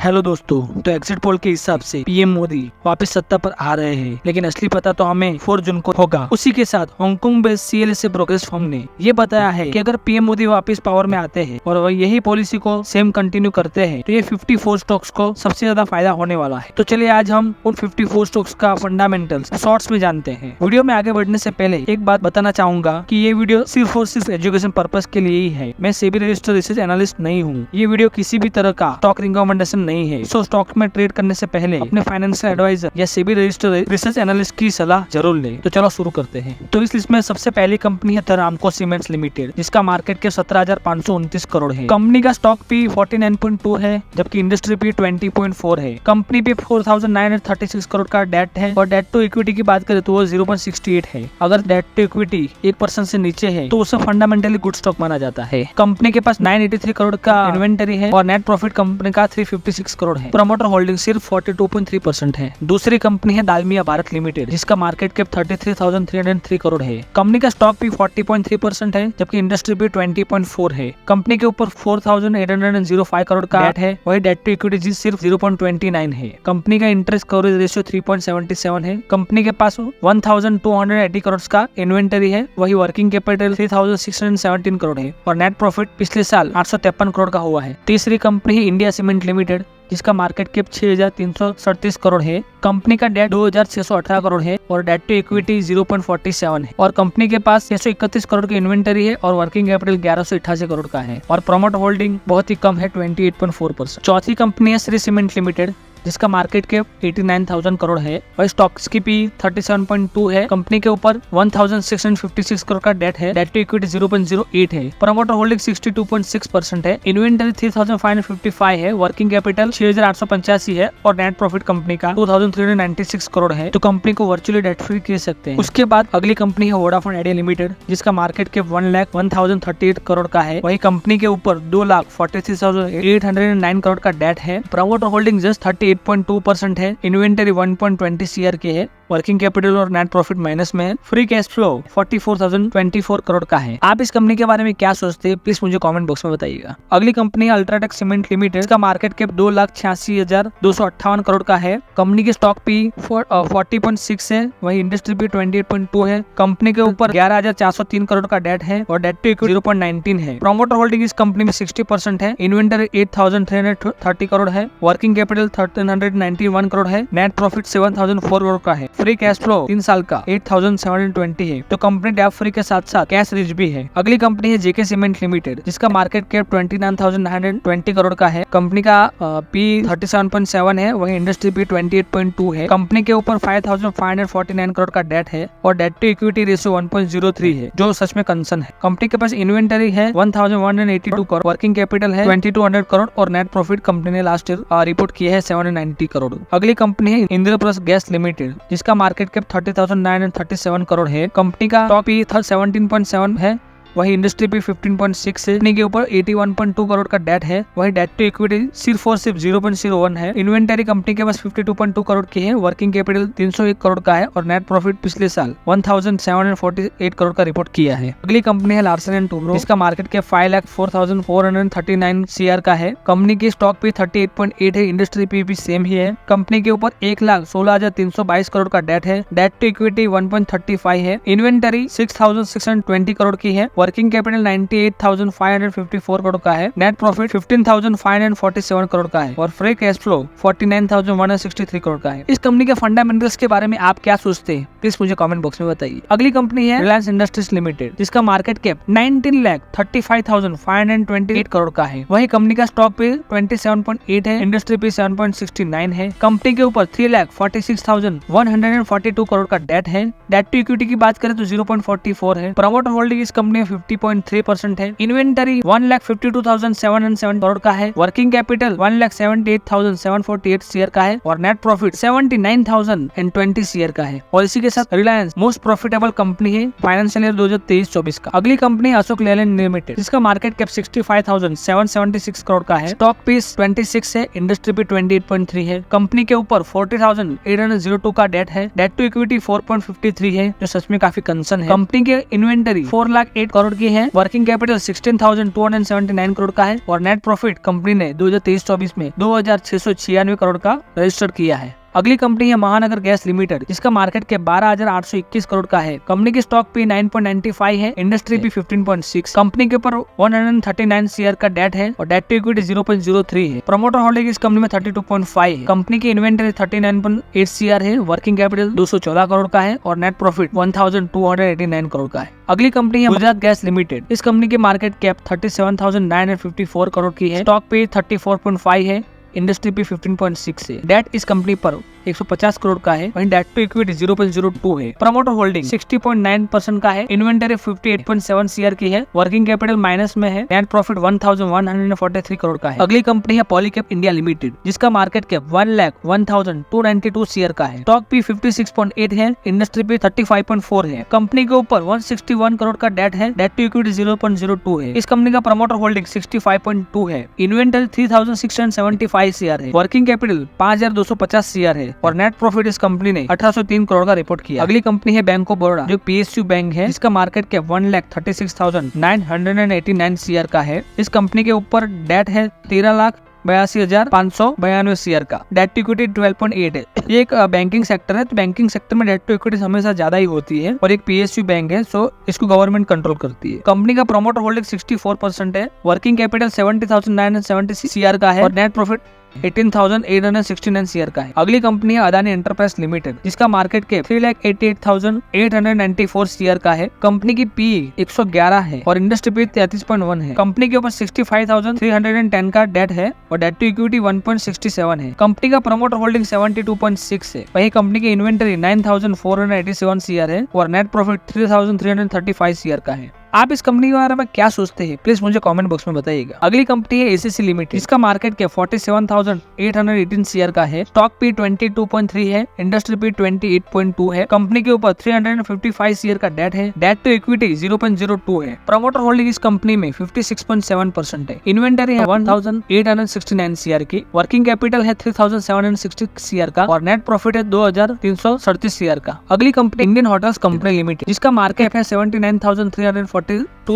Hello दोस्तों, तो exit poll के हिसाब से पीएम मोदी वापस सत्ता पर आ रहे हैं, लेकिन असली पता तो हमें 4 जून को होगा। उसी के साथ Hong Kong based CLSA brokerage firm ने ये बताया है कि अगर पीएम मोदी वापस पावर में आते हैं और वह यही पॉलिसी को सेम कंटिन्यू करते हैं तो ये 54 स्टॉक्स को सबसे ज्यादा फायदा होने वाला है। तो चलिए आज हम उन 54 स्टॉक्स का फंडामेंटल्स शॉर्ट्स में जानते हैं। वीडियो में आगे बढ़ने से पहले एक बात बताना चाहूंगा कि ये वीडियो सिर्फ और सिर्फ एजुकेशन पर्पज के लिए ही है। मैं सेबी रजिस्टर्ड रिसर्च एनालिस्ट नहीं हूँ। ये वीडियो किसी भी तरह का स्टॉक रिकमेंडेशन नहीं है। सो स्टॉक में ट्रेड करने से पहले अपने फाइनेंशियल एडवाइजर या सेबी रजिस्टर्ड रिसर्च एनालिस्ट की सलाह जरूर ले। तो चलो शुरू करते हैं। तो इस लिस्ट में सबसे पहली कंपनी है द रामको सीमेंट्स लिमिटेड, जिसका मार्केट कैप 17,529 करोड़ है। कंपनी का स्टॉक पी 49.2 है, जबकि इंडस्ट्री पी 20.4 है। कंपनी पे 4,936 करोड़ का डेट है और डेट टू इक्विटी की बात करें तो वो 0.68 है। अगर डेट टू इक्विटी 1% से नीचे है तो उसे फंडामेंटली गुड स्टॉक माना जाता है। कंपनी के पास 983 करोड़ का इन्वेंटरी है और नेट प्रॉफिट कंपनी का 356 करोड़ है। प्रमोटर होल्डिंग सिर्फ 42.3% है। दूसरी कंपनी है दालमिया भारत लिमिटेड, जिसका मार्केट कैप 33,303 करोड़ है। कंपनी का स्टॉक भी 40.3% है, जबकि इंडस्ट्री भी 20.4 है। कंपनी के ऊपर 4,805 करोड़ का डेट है, वही डेट टू इक्विटी सिर्फ 0.29 है। कंपनी का इंटरेस्ट कवरेज रेशियो 3.77 है। कंपनी के पास 1,280 करोड़ का इन्वेंटरी है, वही वर्किंग कैपिटल 3,617 करोड़ है और नेट प्रॉफिट पिछले साल 853 करोड़ का हुआ है। तीसरी कंपनी है इंडिया सीमेंट लिमिटेड, जिसका मार्केट कैप 6,337 करोड़ है। कंपनी का डेट 2,618 करोड़ है और डेट टू इक्विटी 0.47 है और कंपनी के पास 631 करोड़ की इन्वेंटरी है और वर्किंग कैपिटल 1188 करोड़ का है और प्रमोटर होल्डिंग बहुत ही कम है, 28.4%। चौथी कंपनी है श्री सीमेंट लिमिटेड, जिसका मार्केट कैप 89,000 करोड़ है और स्टॉक्स की पी 37.2 है। कंपनी के ऊपर 1,656 करोड़ का डेट है, डेट टू इक्विटी 0.08 है। प्रमोटर होल्डिंग 62.6% है। इन्वेंटरी 3,555 है, वर्किंग कैपिटल 6,885 है और नेट प्रॉफिट कंपनी का 2,396 करोड़ है। तो कंपनी को वर्चुअली डेट फ्री कह सकते हैं। उसके बाद अगली कंपनी है वोडाफोन आइडिया लिमिटेड, जिसका मार्केट कैप 1,01,038 करोड़ का है। वही कंपनी के ऊपर 2,43,809 करोड़ का डेट है। प्रमोटर होल्डिंग जस्ट 38.2% है। इन्वेंटरी 1.20 CR के है। वर्किंग कैपिटल और नेट प्रॉफिट माइनस में है। फ्री कैश फ्लो 44,024 करोड़ का है। आप इस कंपनी के बारे में क्या सोचते हैं, प्लीज मुझे कमेंट बॉक्स में बताइएगा। अगली कंपनी है अल्ट्राटेक सीमेंट लिमिटेड, इसका मार्केट कैप 2,86,258 करोड़ का है। कंपनी के स्टॉक पी 40.6 है, वही इंडस्ट्री पी 28.2 है। कंपनी के ऊपर 11,403 करोड़ का डेट है और डेट टू इक्विटी 0.19 है। प्रमोटर होल्डिंग इस कंपनी में 60% है। इन्वेंटरी 8,330 करोड़ है। वर्किंग कैपिटल 1,391 करोड़ है। नेट प्रॉफिट 7,004 करोड़ का है। फ्री कैश फ्लो 3 साल का 8,720 है। तो कंपनी डेट फ्री के साथ साथ कैश रिच भी है। अगली कंपनी है जेके सीमेंट लिमिटेड, जिसका मार्केट कैप 29,920 करोड़ का है। कंपनी का पी 37.7 है, वही इंडस्ट्री पी 28.2 है। कंपनी के ऊपर 5,549 करोड़ का डेट है और डेट टू इक्विटी रेशियो 1.03 है, जो सच में कंसर्न है। कंपनी के पास इन्वेंटरी है 1,182 करोड़, वर्किंग कैपिटल है 2,200 करोड़ और नेट प्रॉफिट कंपनी ने लास्ट ईयर रिपोर्ट किया है 790 करोड़। अगली कंपनी है इंद्रप्रस्थ गैस लिमिटेड, जिसका मार्केट कैप 30,937 करोड़ है। कंपनी का टॉप 17.7 है, वही इंडस्ट्री पे 15.6 है। कंपनी के ऊपर 81.2 करोड़ का डेट है, वही डेट टू इक्विटी सिर्फ और सिर्फ 0.01 है। इन्वेंटरी कंपनी के पास 52.2 करोड़ की है। वर्किंग कैपिटल 301 करोड़ का है और नेट प्रॉफिट पिछले साल 1,748 करोड़ का रिपोर्ट किया है। अगली कंपनी है लार्सन एंड टुब्रो, जिसका मार्केट कैप 5,04,439 CR का है। कंपनी की स्टॉक पे 38.8 है, इंडस्ट्री पे भी सेम ही है। कंपनी के ऊपर 1,16,322 करोड़ का डेट है, डेट टू इक्विटी 1.35 है। इन्वेंटरी 6,620 करोड़ की है। वर्किंग कैपिटल 98,554 करोड़ का है। नेट प्रॉफिट 15,547 करोड़ का है और फ्री कैश फ्लो 49,163 करोड़ का है। इस कंपनी के फंडामेंटल्स के बारे में आप क्या सोचते हैं, प्लीज मुझे कमेंट बॉक्स में बताइए। अगली कंपनी है रिलायंस इंडस्ट्रीज लिमिटेड, जिसका मार्केट कैप 19,35,528 करोड़ का है। वही कंपनी का स्टॉक पे 27.8 है, इंडस्ट्री पे 7.69 है। कंपनी के ऊपर 3,46,142 करोड़ का डेट है। डेट टू इक्विटी की बात करें तो 0.44 है। प्रमोटर होल्डिंग इस कंपनी 50.3% है। इन्वेंटरी 1,52,707 करोड़ का है। वर्किंग कैपिटल 1,78,748 CR का है और नेट प्रॉफिट 79,020 CR का है। और इसी के साथ रिलायंस मोस्ट प्रॉफिटेबल कंपनी है फाइनेंशियल ईयर 2023-24 का। अगली कंपनी है अशोक लेलैंड लिमिटेड, जिसका मार्केट कैप 65,776 करोड़ का है। स्टॉक पीस 26 है, इंडस्ट्री पे 28.3 है। कंपनी के ऊपर 40,802 का डेट है। डेट टू इक्विटी 4.53 है, जो सच में काफी कंसर्न है। कंपनी के इन्वेंटरी 4,08,000 करोड़ की है, वर्किंग कैपिटल 16,279 करोड़ का है और नेट प्रॉफिट कंपनी ने 2023-24 में 2,696 करोड़ का रजिस्टर किया है। अगली कंपनी है महानगर गैस लिमिटेड, जिसका मार्केट कैप 12,821 करोड़ का है। कंपनी की स्टॉक पी 9.95 है, इंडस्ट्री पी 15.6। कंपनी के ऊपर 139 सीआर का डेट है और डेट टू इक्विटी 0.03 है। प्रमोटर होल्डिंग इस कंपनी में 32.5 है। कंपनी की इन्वेंटरी 39.8 सीआर है, वर्किंग कैपिटल 214 करोड़ का है और नेट प्रॉफिट 1,289 करोड़ का है। अगली कंपनी है गुजरात गैस लिमिटेड। इस कंपनी की मार्केट कैप 37,954 करोड़ की है, स्टॉक पे 34.5 है, इंडस्ट्री पे 15.6 है। डेट इस कंपनी पर 150 करोड़ का है, वहीं डेट टू इक्विटी 0.02 है। प्रमोटर होल्डिंग 60.9% का है, इन्वेंटरी 58.7 सीआर की है, वर्किंग कैपिटल माइनस में है, नेट प्रॉफिट 1,143 करोड़ का है। अगली कंपनी है पॉलीकैब इंडिया लिमिटेड, जिसका मार्केट कैप 1,01,292 सीआर का है, स्टॉक पी 56.8 है, इंडस्ट्री पे 35.4 है। कंपनी के ऊपर 161 करोड़ का डेट है, डेट टू इक्विटी 0.02 है। इस कंपनी का प्रमोटर होल्डिंग 65.2 है, इन्वेंटरी 3,675 सीआर है, वर्किंग कैपिटल 5,250 सीआर है और नेट प्रॉफिट इस कंपनी ने 1803 करोड़ का रिपोर्ट किया। अगली कंपनी है बैंक ऑफ बड़ौदा, जो पीएसयू बैंक है, जिसका मार्केट कैप 1,36,989 सीआर का है। इस कंपनी के ऊपर डेट है 13,82,592 सीआर का, डेट टू इक्विटी 12.8 है। ये एक बैंकिंग सेक्टर है, तो बैंकिंग सेक्टर में डेट टू इक्विटी हमेशा ज्यादा ही होती है और एक पीएसयू बैंक है, सो इसको गवर्नमेंट कंट्रोल करती है। कंपनी का प्रमोटर होल्डिंग 64% है, वर्किंग कैपिटल 70,970 सीआर का है और नेट प्रॉफिट 18,869 सीआर का है। अगली कंपनी है अदानी एंटरप्राइज लिमिटेड, जिसका मार्केट कैप 3,88,894 सीआर का है। कंपनी की पी 111 है और इंडस्ट्री पी 33.1 है। कंपनी के ऊपर 65,310 का डेट है और डेट टू इक्विटी 1.67 है। कंपनी का प्रमोटर होल्डिंग 72.6 है। वही कंपनी की इन्वेंटरी 9,487 सीआर है और नेट प्रॉफिट 3,335 सीआर का है। आप इस कंपनी के बारे में क्या सोचते हैं, प्लीज मुझे कमेंट बॉक्स में बताइएगा। अगली कंपनी है एसीसी लिमिटेड, जिसका मार्केट कैप 47,818 सीआर का है, स्टॉक पी 22.3 है, इंडस्ट्री पी 28.2 है। कंपनी के ऊपर 355 सीआर का डेट है, डेट टू इक्विटी 0.02 है। प्रमोटर होल्डिंग इस कंपनी में 56.7% है। इन्वेंटरी है 1,869 सीआर की, वर्किंग कैपिटल है 3,760 सीआर का और नेट प्रॉफिट है 2,337 सीआर का। अगली company Indian hotels company limited, जिसका मार्केट है 79,342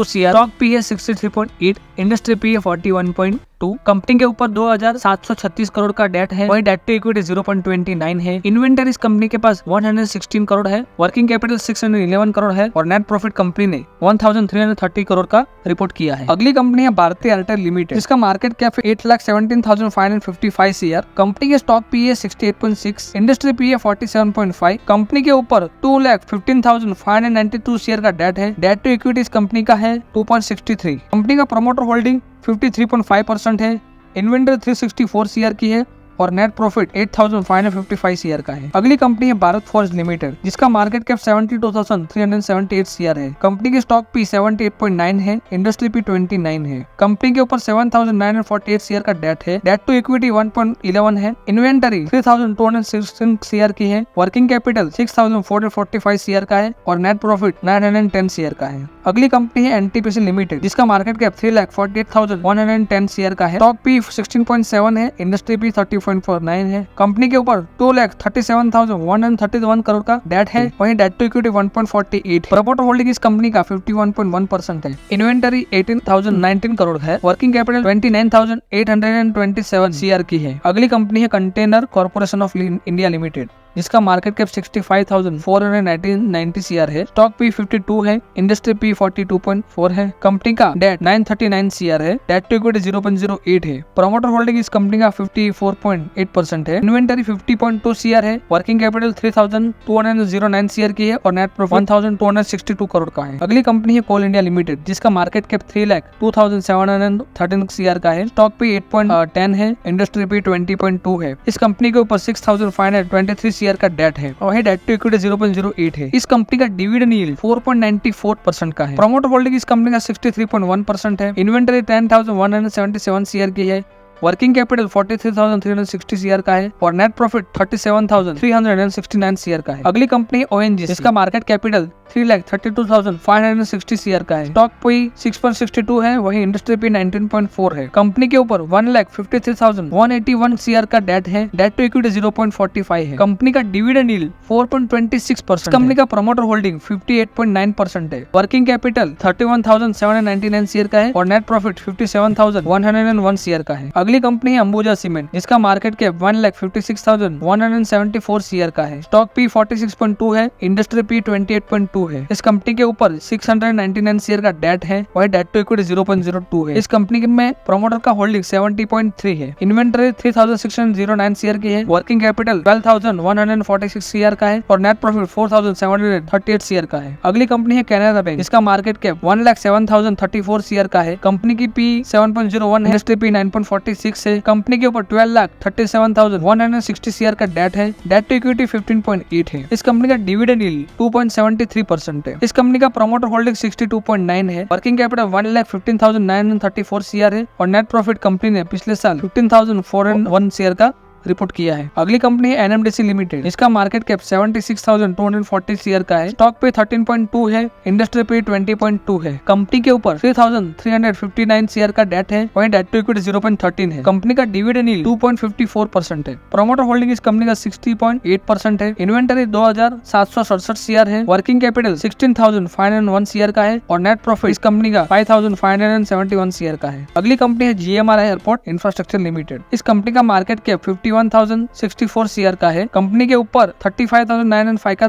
सीआर, स्टॉक पी है 63.8, इंडस्ट्री पी है 41.2। कंपनी के ऊपर 2,736 करोड़ का डेट है, वही डेट टू इक्विटी 0.29 है। इन्वेंटरी इस कंपनी के पास 116 करोड़ है, वर्किंग कैपिटल 611 करोड़ है और नेट प्रॉफिट कंपनी ने 1,330 करोड़ का रिपोर्ट किया है। अगली कंपनी है भारती एयरटेल लिमिटेड, जिसका मार्केट कैप 8,17,555 सीआर। कंपनी के स्टॉक पी है 68.6, इंडस्ट्री पी है 47.5। कंपनी के ऊपर 2,15,592 सीआर का डेट है, डेट टू इक्विटी इस कंपनी का है 2.63। कंपनी का प्रमोटर होल्डिंग 53.5% है, इन्वेंटरी 364 सीआर की है और नेट प्रॉफिट 8,555 सीआर का है। अगली कंपनी है भारत फोर्ज लिमिटेड, जिसका मार्केट कैप 72,378 सीआर है। कंपनी की स्टॉक पी 78.9 है, इंडस्ट्री पी 29 है। कंपनी के ऊपर 7,948 सीआर का डेट है, डेट टू इक्विटी 1.11 है। इन्वेंटरी 3,216 सीआर की है, वर्किंग कैपिटल 6,445 सीआर का है और नेट प्रॉफिट 910 सीआर का है। अगली कंपनी है एनटीपीसी लिमिटेड, जिसका मार्केट कैप 3,48,110 सीआर का है, स्टॉक पी 16.7 है, इंडस्ट्री पी 30.49 है। कंपनी के ऊपर 2,37,131 करोड़ का डेट है, वहीं debt to equity 1.48। Promoter holding इस कंपनी का 51.1% है। इन्वेंटरी 18,019 करोड़ है, वर्किंग कैपिटल 29,827 सीआर की है। अगली कंपनी है container corporation of India limited, जिसका मार्केट कैप 65,490 सीआर है, स्टॉक पी 52 है, इंडस्ट्री पी 42.4 है। कंपनी का डेट 939 सीआर है, डेट टू इक्विटी 0.08 है। प्रमोटर होल्डिंग इस कंपनी का 54.8% है। इन्वेंटरी 50.2 सीआर है, वर्किंग कैपिटल 3,209 सीआर की है और नेट प्रॉफिट 1,262 करोड़ का है। अगली कंपनी है कोल इंडिया लिमिटेड, जिसका मार्केट कैप 3,02,713 सीआर का है, स्टॉक पी 8.10 है, इंडस्ट्री पी 20.2 है। इस कंपनी के ऊपर 6,523 सीआर का डेट है और वही डेट टू इक्विटी 0.08 है। इस कंपनी का डिविडेंड यील्ड 4.94% का है। प्रमोटर होल्डिंग इस कंपनी का 63.1% है। इन्वेंटरी 10,177 सीआर की है, वर्किंग कैपिटल 43,360 सीआर का है और नेट प्रॉफिट 37,369 सीआर का है। अगली कंपनी ONGC, जिसका मार्केट कैपिटल 3,32,560 सीआर का है। स्टॉक पी 6.62 है, वही इंडस्ट्री पी 19.4 है। कंपनी के ऊपर 1,53,181 सीआर का डेट है। डेट टू इक्विटी 0.45 है। कंपनी का डिविडेंड यील्ड 4.26%। कंपनी का प्रमोटर होल्डिंग 58.9% है। वर्किंग कैपिटल 31,799 सीआर का है और नेट प्रॉफिट 57,101 सीआर का है। अगली कंपनी है अंबुजा सीमेंट, जिसका मार्केट कैप 1,56,174 सीआर का है। स्टॉक पी 46.2 है, इंडस्ट्री पी 28.2 है। इस कंपनी के ऊपर 699 शेयर का डेट है, वही डेट टू इक्विटी 0.02 है। इस कंपनी में प्रमोटर का होल्डिंग 70.3 है। इन्वेंटरी 3,609 शेयर की है। वर्किंग कैपिटल 12,146 शेयर का है और नेट प्रॉफिट 4,738 शेयर का है। अगली कंपनी है कैनरा बैंक, जिसका मार्केट कैप 1,07,034 शेयर का है। कंपनी की पी 7.01 है, इंडस्ट्री पी 9.46 है। कंपनी के ऊपर 12,37,160 शेयर का डेट है। डेट टू इक्विटी 15.8 है। इस कंपनी का डिविडेंड यील्ड 2.73% है। इस कंपनी का प्रमोटर होल्डिंग 62.9 है। वर्किंग कैपिटल 1,15,934 शेयर है और नेट प्रॉफिट कंपनी ने पिछले साल 15,401 शेयर का रिपोर्ट किया है। अगली कंपनी है NMDC लिमिटेड, इसका मार्केट कैप 76,240 शेयर का है। स्टॉक पे 13.2 है, इंडस्ट्री पे 20.2 है। कंपनी के ऊपर 3,359 शेयर का डेट है, वहीं डेट टू इक्विटी 0.13 है। कंपनी का डिविडेंड यील्ड 2.54% है। प्रमोटर होल्डिंग इस कंपनी का 60.8% है। इन्वेंटरी 2,767 शेयर है। वर्किंग कैपिटल 16,501 शेयर का है और नेट प्रॉफिट इस कंपनी का 5,571 शेयर का है। अगली कंपनी है GMR एयरपोर्ट इंफ्रास्ट्रक्चर लिमिटेड। इस कंपनी का मार्केट कैप 51,064 शेयर का है। कंपनी के ऊपर 35,905 का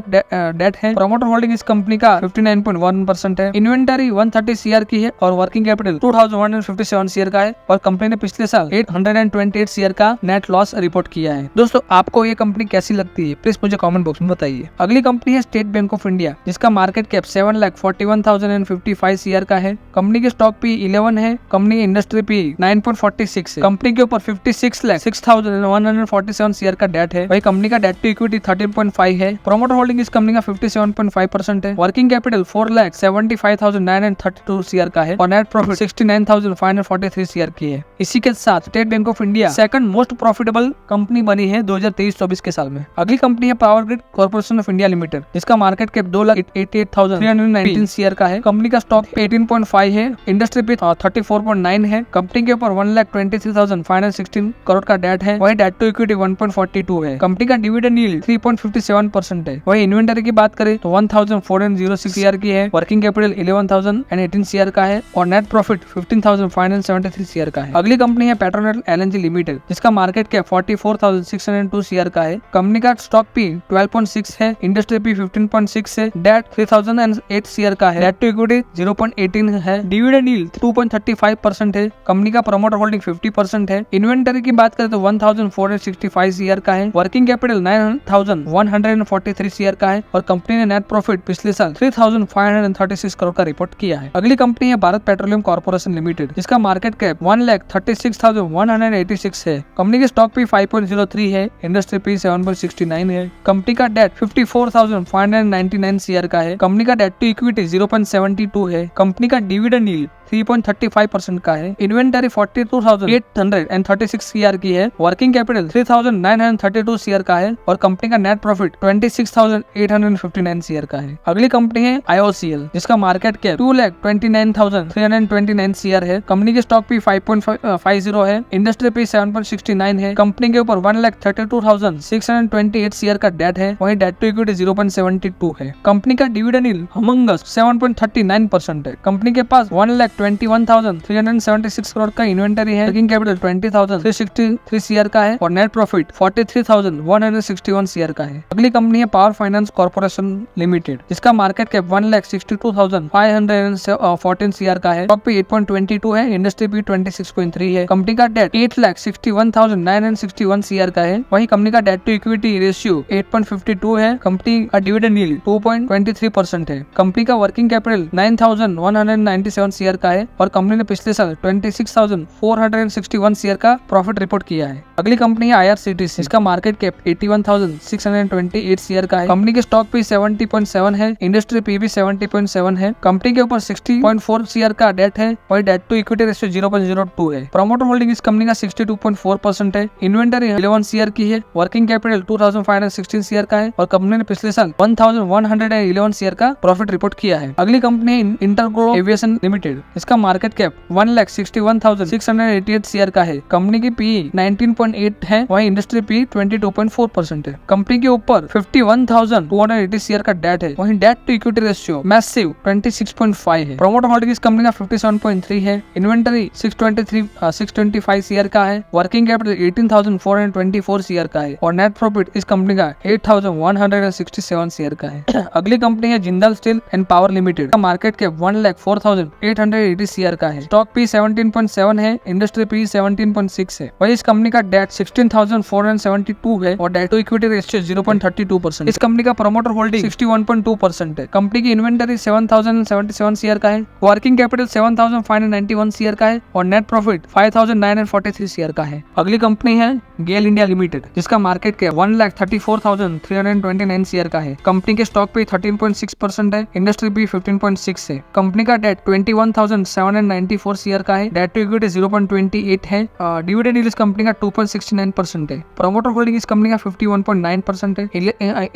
डेट है। प्रमोटर होल्डिंग इस कंपनी का 59.1% है। इन्वेंटरी 130 शेयर की है और वर्किंग कैपिटल 2,157 शेयर का है और कंपनी ने पिछले साल 828 शेयर का नेट लॉस रिपोर्ट किया है। दोस्तों, आपको ये कंपनी कैसी लगती है, प्लीज मुझे कमेंट बॉक्स में बताइए। अगली कंपनी है स्टेट बैंक ऑफ इंडिया, जिसका मार्केट कैप 7,41,055 शेयर का है। कंपनी के स्टॉक पी 11 है। कंपनी की इंडस्ट्री पी 9.46 है। कंपनी के ऊपर 56,06,147 शेयर का डेट है। वही कंपनी का डेट टू इक्विटी 13.5 है। प्रमोटर होल्डिंग इस कंपनी का 57.5% है। वर्किंग कैपिटल 4,75,932 शेयर का है और नेट प्रॉफिट 69,543 शेयर की है। इसी के साथ state bank of India second most profitable company बनी है 2023-24 के साल में। अगली कंपनी है power grid corporation of India limited, जिसका मार्केट कैप 2,88,319 शेयर का है। कंपनी का स्टॉक 18.5 है। इंडस्ट्री पे 34.9 है। कंपनी के ऊपर 1,23,516 करोड़ का डेट है। वही डेट टू इक्विटी 1.42 है। कंपनी का डिविडेंड यील्ड 3.57% है। वही इन्वेंटरी की बात करें तो 1,406 शेयर की है। वर्किंग कैपिटल 11,018 शेयर का है और नेट प्रॉफिट 15,573 शेयर का है। अगली कंपनी है पेट्रोनेट LNG लिमिटेड, जिसका मार्केट कैप 44,602 शेयर का है। कंपनी का स्टॉक पी 12.6 है। इंडस्ट्री पी 15.6 है। डेट 3,008 शेयर का है। डेट टू इक्विटी 0.18 है। डिविडेंड यील्ड 2.35% है। कंपनी का प्रमोटर होल्डिंग 50% है। इन्वेंटरी की बात करें तो 1,465 शेयर का है। वर्किंग कैपिटल 9,143 शेयर का है और कंपनी ने नेट प्रॉफिट पिछले साल 3,536 करोड़ का रिपोर्ट किया है। अगली कंपनी है भारत पेट्रोलियम कॉर्पोरेशन लिमिटेड, जिसका मार्केट कैप 1,36,186 है। कंपनी के स्टॉक पी 5.03 है। इंडस्ट्री पी 7.69 है। कंपनी का डेट 54,599 शेयर का है। कंपनी का डेट टू इक्विटी 0.72 है। कंपनी का डिविडेंड यील्ड 3.35% का है। इन्वेंटरी 42,836 शेयर की है। वर्किंग कैपिटल 3,932 शेयर का है और कंपनी का नेट प्रॉफिट 26,859 शेयर का है। अगली कंपनी है IOCL, जिसका मार्केट कैप 2,29,329 शेयर है। कंपनी के स्टॉक पी 5.50 है। इंडस्ट्री पी 7.69 है। कंपनी के ऊपर 1,32,628 शेयर का डेट है। वही डेट टू इक्विटी 0.72 है। कंपनी का डिविडेंड यील्ड हमंगस 7.39% है। कंपनी के पास 1,21,376 करोड़ का इन्वेंटरी है। वर्किंग कैपिटल 20,363 शेयर का है और नेट प्रॉफिट 43,161 शेयर का है। अगली कंपनी है पावर फाइनेंस कॉर्पोरेशन लिमिटेड, जिसका मार्केट कैप 1,62,514 शेयर का है। स्टॉक पे 8.22 है। इंडस्ट्री पे 26.3 है। कंपनी का डेट 8,61,961 शेयर का है। वही कंपनी का डेट टू इक्विटी रेशियो 8.52 है। कंपनी का डिविडेंड यील्ड 2.23% है। कंपनी का वर्किंग कैपिटल 9,197 शेयर का है और कंपनी ने पिछले साल 26,461 शेयर का प्रॉफिट रिपोर्ट किया है। अगली कंपनी है IRCTC, इसका मार्केट कैप 81,628 शेयर का है। कंपनी के स्टॉक पी 70.7 है, इंडस्ट्री पी भी 70.7 है। कंपनी के ऊपर 60.4 शेयर का डेट है और डेट टू इक्विटी रेशियो 0.02 है। प्रमोटर होल्डिंग इस कंपनी का 62.4% है। इन्वेंटरी 11 शेयर की है। वर्किंग कैपिटल 2516 शेयर का है और कंपनी ने पिछले साल 1111 शेयर का प्रॉफिट रिपोर्ट किया है। अगली कंपनी है इंटरग्लोब एविएशन लिमिटेड, इसका मार्केट कैप 1,61,688 शेयर का है। कंपनी की पी 19.8 है, वहीं इंडस्ट्री पी 22.4% है। कंपनी के ऊपर 51,280 शेयर का डेट है, वहीं debt to equity ratio massive 26.5 है। प्रमोटर होल्डिंग इस कंपनी का 57.3 है। इन्वेंटरी 625 शेयर का है। वर्किंग कैपिटल 18,424 शेयर का है और नेट प्रॉफिट इस कंपनी का 8,167 शेयर का है। अगली कंपनी है Jindal steel and power limited, का मार्केट कैप 1,04,880 शेयर का है। स्टॉक पी 17.7 है, इंडस्ट्री पी 17.6 है। वही इस कंपनी का डेट 16,472 है और डेट टू इक्विटी रेशियो 0.32%। इस कंपनी का प्रमोटर होल्डिंग 61.2% है। कंपनी की इन्वेंटरी 7,077 शेयर का है। वर्किंग कैपिटल 7,591 शेयर का है और नेट प्रॉफिट 5,943 शेयर का है। अगली कंपनी है गेल इंडिया लिमिटेड, जिसका मार्केट कैप 1,34,329 शेयर का है। कंपनी के स्टॉक पे 13.6% है, इंडस्ट्री भी 15.6 है। कंपनी का डेट 21,794 शेयर का है। डेट टू इक्विटी 0.28 है। डिविडेंड यील्ड इस कंपनी का 2.69% है। प्रमोटर होल्डिंग इस कंपनी का 51.9% है।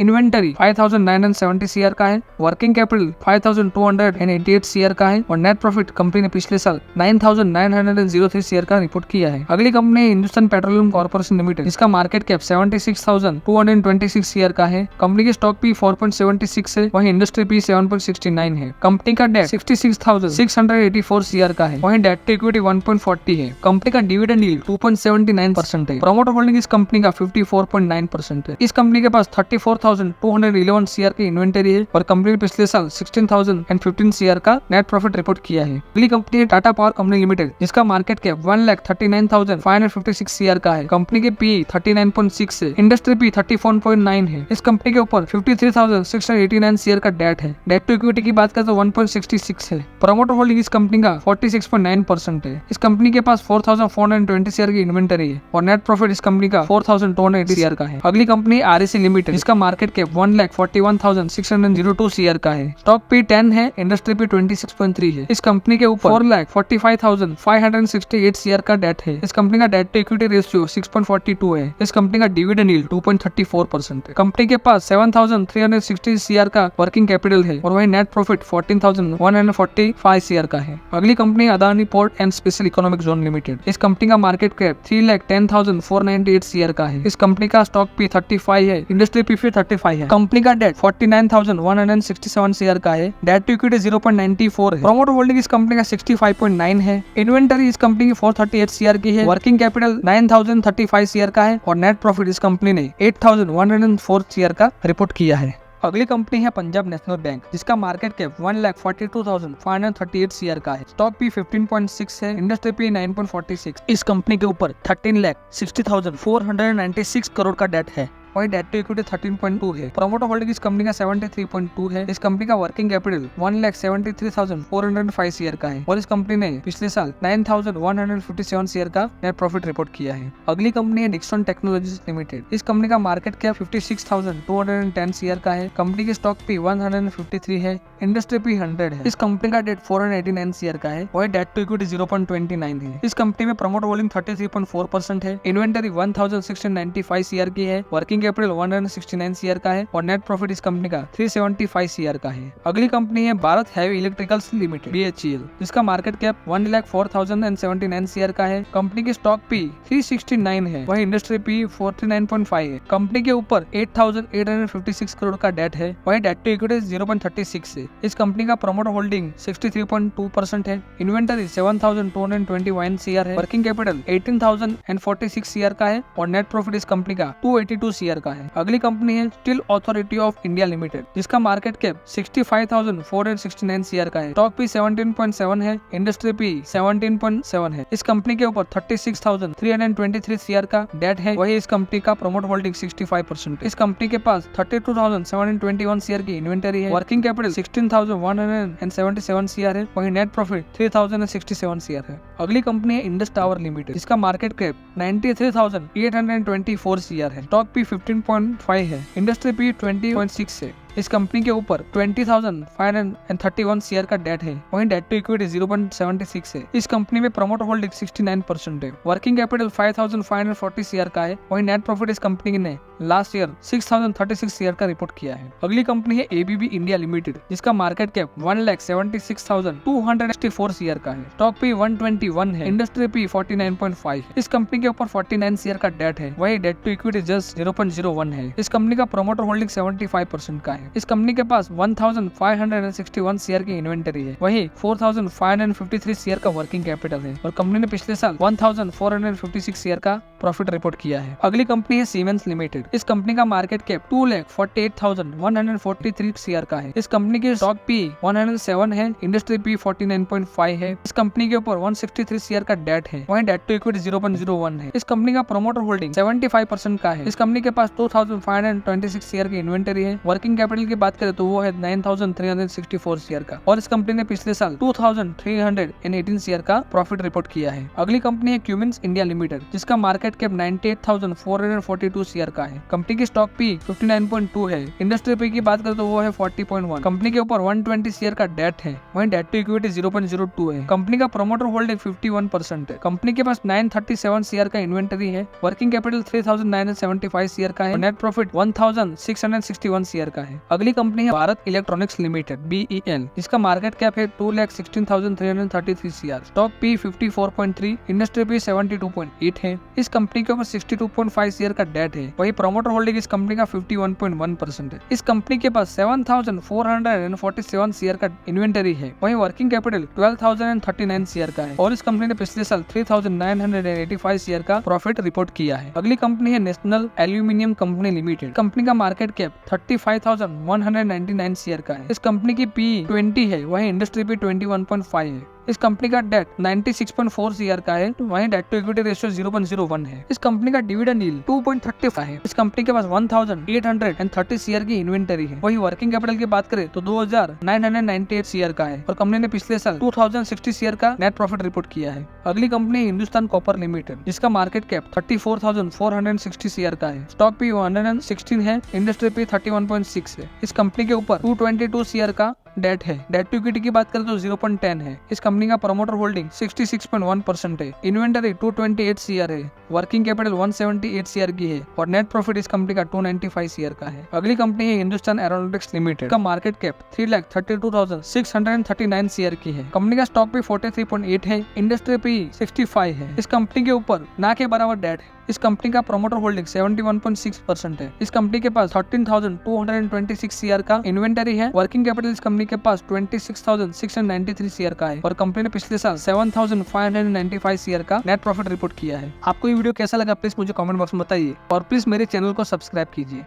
इन्वेंटरी 5,970 शेयर का है। वर्किंग कैपिटल 5,288 शेयर का है और नेट प्रॉफिट कंपनी ने पिछले साल 9,903 शेयर का रिपोर्ट किया है। अगली कंपनी है हिंदुस्तान पेट्रोलियम कॉर्पोरेशन लिमिटेड, इसका मार्केट कैप 76,226 शेयर का है। कंपनी के स्टॉक पी 4.76 है, वहीं इंडस्ट्री पी 7.69 है। कंपनी का डेट 66,684 शेयर का है, वहीं डेट टू इक्विटी 1.40 है। कंपनी का डिविडेंड यील्ड 2.79% है। प्रमोटर होल्डिंग इस कंपनी का 54.9% है। इस कंपनी के पास 34,211 शेयर की इन्वेंटरी है और कंपनी ने पिछले साल 16,015 शेयर का नेट प्रॉफिट रिपोर्ट किया है। अगली कंपनी है टाटा पावर कंपनी लिमिटेड, जिसका मार्केट कैप 1,39,556 शेयर का है। कंपनी के पी 39.6 है, इंडस्ट्री पी 34.9 है। इस कंपनी के ऊपर 53,689 शेयर का डेट है। डेट टू इक्विटी की बात करें तो 1.66 है। प्रमोटर होल्डिंग इस कंपनी का 46.9% है। इस कंपनी के पास 4,420 शेयर की इन्वेंटरी है और नेट प्रॉफिट इस कंपनी का 4,280 शेयर का है। अगली कंपनी REC लिमिटेड, इसका मार्केट कैप 1,41,602 शेयर का है। स्टॉक पी 10 है, इंडस्ट्री पी 26.3 है। इस कंपनी के ऊपर 4,45,568 शेयर का डेट है। इस कंपनी का डेट टू इक्विटी रेशियो 6.42 है। इस कंपनी का डिविडेंड यील्ड 2.34% है। कंपनी के पास 7,360 शेयर का वर्किंग कैपिटल है और वही नेट प्रॉफिट 14,145 शेयर का है। अगली company Adani port and special economic zone limited, इस कंपनी का मार्केट कैप 3,10,498 शेयर का है। इस कंपनी का स्टॉक पी 35 है, इंडस्ट्री पी 35 है। कंपनी का डेट 49,167 शेयर का है। डेट टू इक्विटी 0.94 है। प्रमोटर होल्डिंग इस कंपनी का 65.9 है। इन्वेंटरी इस कंपनी की 438 शेयर की है। वर्किंग कैपिटल 9,035 शेयर का है और नेट प्रॉफिट इस कंपनी ने 8,104 शेयर का रिपोर्ट किया है। अगली कंपनी है पंजाब नेशनल बैंक, जिसका मार्केट कैप 1,42,538 शेयर का है। स्टॉक पी 15.6 है, इंडस्ट्री पी 9.46। इस कंपनी के ऊपर 13,60,496 करोड़ का डेट है। वही डेट टू इक्विटी 13.2 है। प्रमोटर होल्डिंग इस कंपनी का 73.2 है। इस कंपनी का वर्किंग कैपिटल 1,73,405 शेयर का है और इस कंपनी ने पिछले साल 9,157 शेयर का नेट प्रॉफिट रिपोर्ट किया है। अगली कंपनी है डिक्सन टेक्नोलॉजीज लिमिटेड, इस कंपनी का मार्केट कैप 56,210 शेयर का है। कंपनी के स्टॉक पी 153 है, इंडस्ट्री पी 100 है। इस कंपनी का डेट 489 शेयर का है, वही डेट टू इक्विटी 0.29 है। इस कंपनी में प्रमोटर होल्डिंग 33.4% है। इन्वेंटरी 1,695 शेयर की है। वर्किंग कैपिटल 169 शेयर का है और नेट प्रॉफिट इस कंपनी का 375 शेयर का है। अगली कंपनी है Bharat heavy electricals limited BHEL, जिसका मार्केट कैप 1,04,079 शेयर का है। कंपनी के स्टॉक पी 369 है, वही इंडस्ट्री पी 49.5 है। कंपनी के ऊपर 8,856 करोड़ का डेट है, वही डेट टू इक्विटी 0.36 है। इस कंपनी का प्रमोटर होल्डिंग 63.2% है। इन्वेंटरी 7,221 शेयर है। वर्किंग कैपिटल 18,046 शेयर का है और नेट प्रॉफिट इस कंपनी का 282 शेयर सीआर का है। अगली कंपनी है steel authority of India limited, जिसका मार्केट कैप 65,469 सीआर का है। स्टॉक पी 17.7 है, इंडस्ट्री पी 17.7 है। इस कंपनी के ऊपर 36,323 सीआर का डेट है। वही इस कंपनी का प्रमोट होल्डिंग 65%। इस कंपनी के पास 32,721 सीआर की इन्वेंटरी है। वर्किंग कैपिटल 16,177 सीआर है। वही नेट प्रॉफिट 3,067 सीआर है। अगली कंपनी है इंडस टावर लिमिटेड, जिसका मार्केट कैप 93,824 सीआर है। स्टॉक पी 15.5 है, इंडस्ट्री पी 20.6 है। इस कंपनी के ऊपर 20,531 सीआर का डेट है। वहीं डेट टू इक्विटी 0.76 है। इस कंपनी में प्रमोटर होल्डिंग 69% है। वर्किंग कैपिटल 5,540 सीआर का है। वहीं नेट प्रॉफिट इस कंपनी ने लास्ट ईयर 6,036 सीआर का रिपोर्ट किया है। अगली कंपनी है एबीबी इंडिया लिमिटेड, जिसका मार्केट कैप 1,76,264 सीआर का है। स्टॉक पी 121 है, इंडस्ट्री पी 49.5 है। इस कंपनी के ऊपर 49 सीआर का डेट है। वही डेट टू इक्विटी जस्ट 0.01 है। इस कंपनी का प्रमोटर होल्डिंग 75% का है। इस कंपनी के पास 1,561 सीआर की इन्वेंटरी है। वही 4,553 सीआर का वर्किंग कैपिटल है और कंपनी ने पिछले साल 1,456 सीआर का प्रॉफिट रिपोर्ट किया है। अगली कंपनी है सीमेंस लिमिटेड। इस कंपनी का मार्केट कैप 2,48,143 सीआर का है। इस कंपनी की स्टॉक पी 107 है, इंडस्ट्री पी 49.5 है। इस कंपनी के ऊपर 163 सीआर का डेट है। वहीं डेट टू इक्विटी 0.01 है। इस कंपनी का प्रमोटर होल्डिंग 75% का है। इस कंपनी के पास 2,526 सीआर की इन्वेंटरी है। वर्किंग कैपिटल की बात करें तो वो है 9,364 सीआर का और इस कंपनी ने पिछले साल 2,318 सीआर का प्रॉफिट रिपोर्ट किया है। अगली कंपनी है क्यूमिंस इंडिया लिमिटेड, जिसका मार्केट कैप 98,442 सीआर का है। कंपनी की स्टॉक पी 59.2 है। इंडस्ट्री पी की बात करें तो वो है 40.1। कंपनी के ऊपर 120 सीआर का डेट है। वहीं डेट टू इक्विटी 0.02 है। कंपनी का प्रमोटर होल्डिंग 51% है। कंपनी के पास 937 सीआर का इन्वेंटरी है। वर्किंग कैपिटल 3,975 सीआर का है। नेट प्रॉफिट 1,661 सीआर का है। अगली कंपनी है भारत इलेक्ट्रॉनिक्स लिमिटेड BEL, जिसका मार्केट कैप है 2,16,333 CR. Stock P 54.3, industry P 72.8 है। इस कंपनी के ऊपर 62.5 सीआर का डेट है। वही प्रमोटर होल्डिंग इस कंपनी का 51.1% है। इस कंपनी के पास 7,447 सीआर का इन्वेंटरी है। वही वर्किंग कैपिटल 12,039 सीआर का है और इस कंपनी ने पिछले साल 3,985 सीआर का प्रॉफिट रिपोर्ट किया है। अगली कंपनी है national aluminium company limited. Company का मार्केट कैप 35,199 सीआर का है। इस कंपनी की पी 20 है। वही इंडस्ट्री पी 21.5 है। इस कंपनी का डेट 96.4 सीआर का है। वहीं डेट टू इक्विटी रेशियो 0.01 है। इस कंपनी का डिविडेंड यील्ड 2.35 है। इस कंपनी के पास 1,830 सीआर की इन्वेंटरी है। वही वर्किंग कैपिटल की बात करें तो 2,998 सीआर का है और कंपनी ने पिछले साल 2,060 सीआर का नेट प्रॉफिट रिपोर्ट किया है। अगली कंपनी हिंदुस्तान कॉपर लिमिटेड, जिसका मार्केट कैप 34,460 सीआर का है। स्टॉक पी 116 है, इंडस्ट्री पी 31.6 है। इस कंपनी के ऊपर 222 सीआर का डेट है। डेट टू इक्विटी की बात करें तो 0.10 है। इस कंपनी का प्रमोटर होल्डिंग 66.1% है। इन्वेंटरी 228 सीआर है। वर्किंग कैपिटल 178 सीआर की है और नेट प्रॉफिट इस कंपनी का 295 सीआर का है। अगली कंपनी है हिंदुस्तान एरोनॉटिक्स लिमिटेड का मार्केट कैप 3,32,639 सीआर की है। कंपनी का स्टॉक भी 43.8 है। इंडस्ट्री पी 65 है। इस कंपनी के ऊपर ना के बराबर डेट है। इस कंपनी का प्रमोटर होल्डिंग 71.6% है। इस कंपनी के पास 13,226 सीआर का इन्वेंटरी है। वर्किंग कैपिटल इस कंपनी के पास 26,693 सीआर का है और कंपनी ने पिछले साल 7,595 सीआर का नेट प्रॉफिट रिपोर्ट किया है। आपको ये वीडियो कैसा लगा प्लीज मुझे कमेंट बॉक्स में बताइए और प्लीज मेरे चैनल को सब्सक्राइब कीजिए।